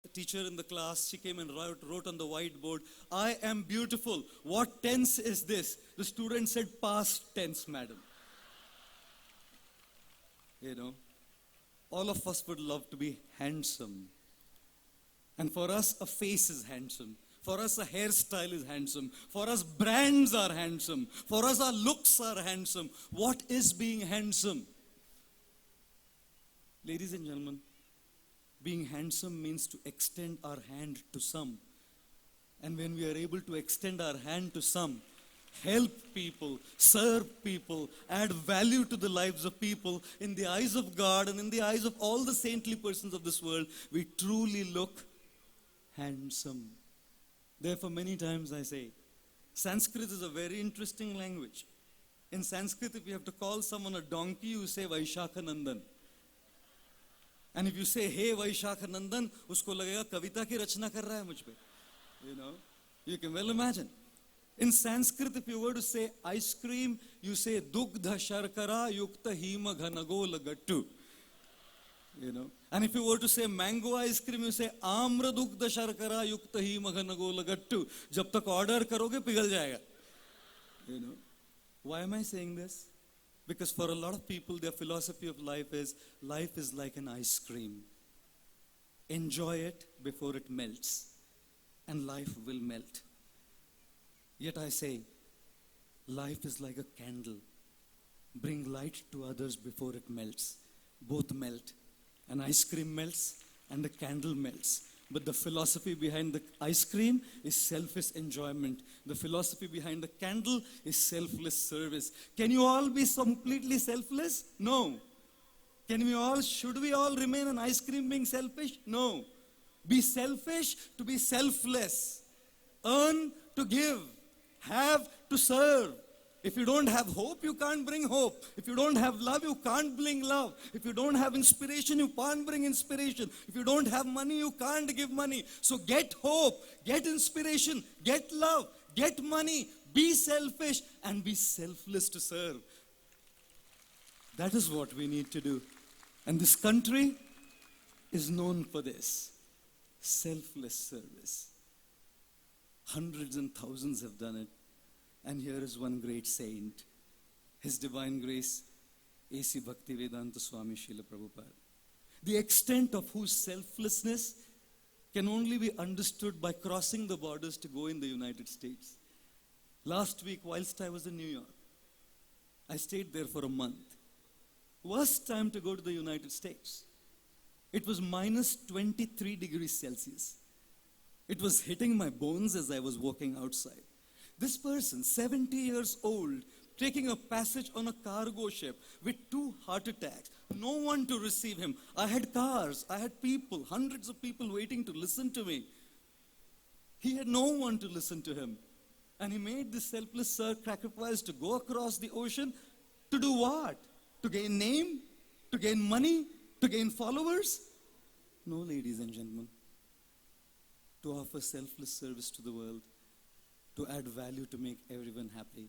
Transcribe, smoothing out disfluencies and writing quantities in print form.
The teacher in the class, she came and wrote on the whiteboard, I am beautiful. What tense is this? The student said, past tense, madam. You know, all of us would love to be handsome. And for us, a face is handsome. For us, a hairstyle is handsome. For us, brands are handsome. For us, our looks are handsome. What is being handsome? Ladies and gentlemen, being handsome means to extend our hand to some. And when we are able to extend our hand to some, help people, serve people, add value to the lives of people, in the eyes of God and in the eyes of all the saintly persons of this world, we truly look handsome. Therefore, many times I say, Sanskrit is a very interesting language. In Sanskrit, if you have to call someone a donkey, you say Vaishakhanandan. And if you say, hey Vaishakhanandan, usko lagega kavita ki rachna kar raha hai mujh pe. You know, you can well imagine. In Sanskrit, if you were to say ice cream, you say dugdha sharkara yukta hima ghanagola gattu. You know, and if you were to say mango ice cream, you say amra dugdha sharkara yukta hima ghanagola gattu. Jab tak order karoge pighal jayega. You know, why am I saying this? Because for a lot of people, their philosophy of life is like an ice cream. Enjoy it before it melts, and life will melt. Yet I say, life is like a candle. Bring light to others before it melts. Both melt. An ice cream melts and the candle melts. But the philosophy behind the ice cream is selfish enjoyment. The philosophy behind the candle is selfless service. Can you all be completely selfless? No. Should we all remain an ice cream being selfish? No. Be selfish to be selfless. Earn to give. Have to serve. If you don't have hope, you can't bring hope. If you don't have love, you can't bring love. If you don't have inspiration, you can't bring inspiration. If you don't have money, you can't give money. So get hope, get inspiration, get love, get money, be selfish, and be selfless to serve. That is what we need to do. And this country is known for this. Selfless service. Hundreds and thousands have done it. And here is one great saint, His Divine Grace, A.C. Bhaktivedanta Swami Srila Prabhupada. The extent of whose selflessness can only be understood by crossing the borders to go in the United States. Last week, whilst I was in New York, I stayed there for a month. Worst time to go to the United States. It was minus 23 degrees Celsius. It was hitting my bones as I was walking outside. This person, 70 years old, taking a passage on a cargo ship with 2 heart attacks. No one to receive him. I had cars, I had people, hundreds of people waiting to listen to me. He had no one to listen to him. And he made this selfless sacrifice to go across the ocean. To do what? To gain name? To gain money? To gain followers? No, ladies and gentlemen. To offer selfless service to the world. To add value to make everyone happy.